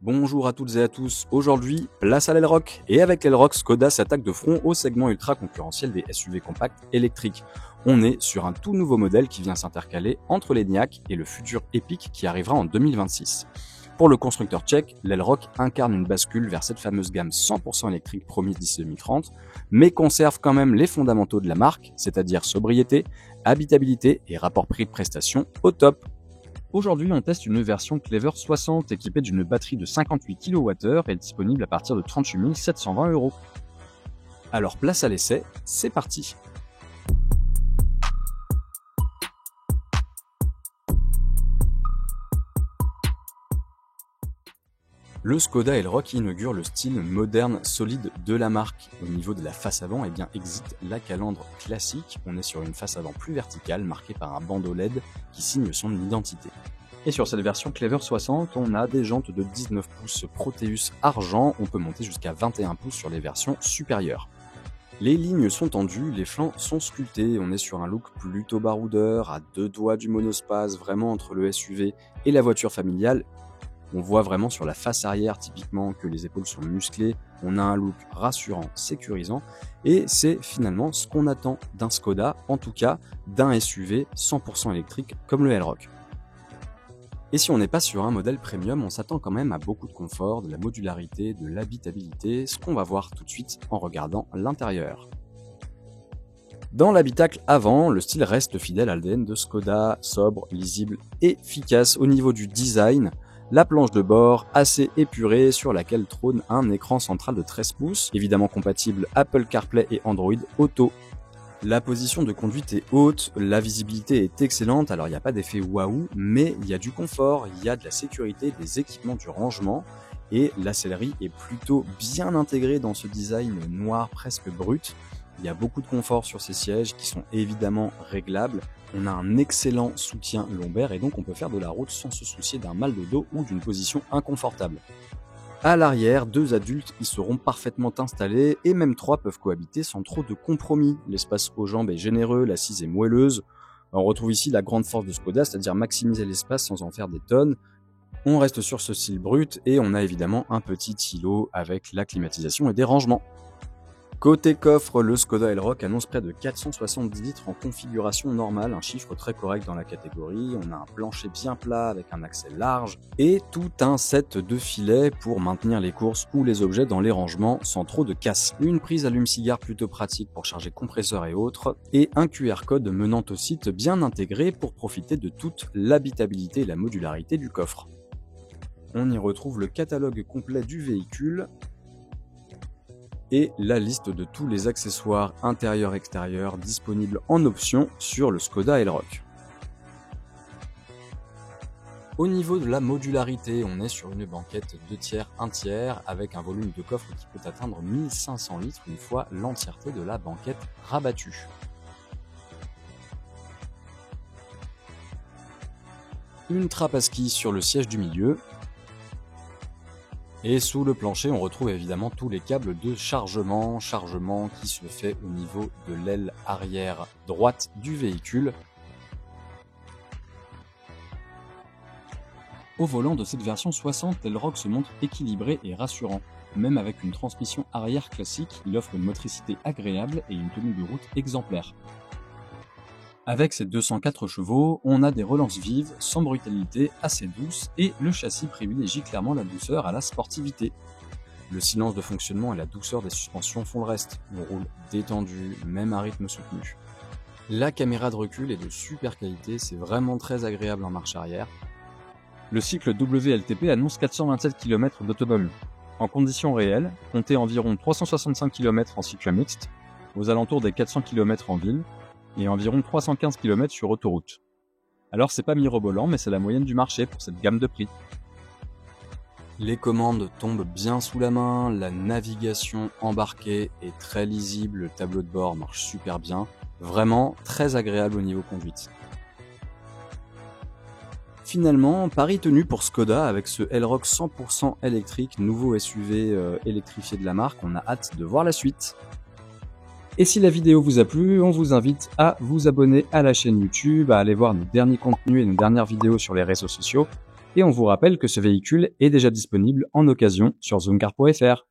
Bonjour à toutes et à tous, aujourd'hui, place à l'Elrock. Et avec l'Elrock, Skoda s'attaque de front au segment ultra concurrentiel des SUV compacts électriques. On est sur un tout nouveau modèle qui vient s'intercaler entre l'Enyaq et le futur Epiq qui arrivera en 2026. Pour le constructeur tchèque, l'Elrock incarne une bascule vers cette fameuse gamme 100% électrique promise d'ici 2030, mais conserve quand même les fondamentaux de la marque, c'est-à-dire sobriété, habitabilité et rapport prix-prestation au top. Aujourd'hui, on teste une version Clever 60 équipée d'une batterie de 58 kWh et disponible à partir de 38 720 €. Alors place à l'essai, c'est parti. Le Skoda Elrock inaugure le style moderne solide de la marque. Au niveau de la face avant, exit la calandre classique. On est sur une face avant plus verticale, marquée par un bandeau LED qui signe son identité. Et sur cette version Clever 60, on a des jantes de 19 pouces Proteus argent, on peut monter jusqu'à 21 pouces sur les versions supérieures. Les lignes sont tendues, les flancs sont sculptés, on est sur un look plutôt baroudeur, à deux doigts du monospace, vraiment entre le SUV et la voiture familiale. On voit vraiment sur la face arrière typiquement que les épaules sont musclées, on a un look rassurant, sécurisant, et c'est finalement ce qu'on attend d'un Skoda, en tout cas d'un SUV 100% électrique comme le Elrock. Et si on n'est pas sur un modèle premium, on s'attend quand même à beaucoup de confort, de la modularité, de l'habitabilité, ce qu'on va voir tout de suite en regardant l'intérieur. Dans l'habitacle avant, le style reste fidèle à l'ADN de Skoda, sobre, lisible et efficace au niveau du design. La planche de bord assez épurée sur laquelle trône un écran central de 13 pouces, évidemment compatible Apple CarPlay et Android Auto. La position de conduite est haute, la visibilité est excellente, alors il n'y a pas d'effet waouh, mais il y a du confort, il y a de la sécurité, des équipements du rangement, et la sellerie est plutôt bien intégrée dans ce design noir presque brut. Il y a beaucoup de confort sur ces sièges qui sont évidemment réglables. On a un excellent soutien lombaire et donc on peut faire de la route sans se soucier d'un mal de dos ou d'une position inconfortable. À l'arrière, deux adultes y seront parfaitement installés et même trois peuvent cohabiter sans trop de compromis. L'espace aux jambes est généreux, l'assise est moelleuse. On retrouve ici la grande force de Skoda, c'est-à-dire maximiser l'espace sans en faire des tonnes. On reste sur ce style brut et on a évidemment un petit îlot avec la climatisation et des rangements. Côté coffre, le Skoda Elrock annonce près de 470 litres en configuration normale, un chiffre très correct dans la catégorie. On a un plancher bien plat avec un accès large et tout un set de filets pour maintenir les courses ou les objets dans les rangements sans trop de casse. Une prise allume-cigare plutôt pratique pour charger compresseurs et autres et un QR code menant au site bien intégré pour profiter de toute l'habitabilité et la modularité du coffre. On y retrouve le catalogue complet du véhicule et la liste de tous les accessoires intérieurs-extérieurs disponibles en option sur le Skoda Elrock. Au niveau de la modularité, on est sur une banquette 2 tiers, 1 tiers avec un volume de coffre qui peut atteindre 1500 litres une fois l'entièreté de la banquette rabattue. Une trappe à ski sur le siège du milieu. Et sous le plancher, on retrouve évidemment tous les câbles de chargement qui se fait au niveau de l'aile arrière droite du véhicule. Au volant de cette version 60, l'Elrock se montre équilibré et rassurant. Même avec une transmission arrière classique, il offre une motricité agréable et une tenue de route exemplaire. Avec ses 204 chevaux, on a des relances vives, sans brutalité, assez douces, et le châssis privilégie clairement la douceur à la sportivité. Le silence de fonctionnement et la douceur des suspensions font le reste. On roule détendu, même à rythme soutenu. La caméra de recul est de super qualité, c'est vraiment très agréable en marche arrière. Le cycle WLTP annonce 427 km d'autonomie. En conditions réelles, comptez environ 365 km en cycle mixte, aux alentours des 400 km en ville, et environ 315 km sur autoroute. Alors c'est pas mirobolant, mais c'est la moyenne du marché pour cette gamme de prix. Les commandes tombent bien sous la main, la navigation embarquée est très lisible, le tableau de bord marche super bien, vraiment très agréable au niveau conduite. Finalement, pari tenu pour Skoda avec ce Elrock 100% électrique, nouveau SUV électrifié de la marque, on a hâte de voir la suite. Et si la vidéo vous a plu, on vous invite à vous abonner à la chaîne YouTube, à aller voir nos derniers contenus et nos dernières vidéos sur les réseaux sociaux, Et on vous rappelle que ce véhicule est déjà disponible en occasion sur zoomcar.fr.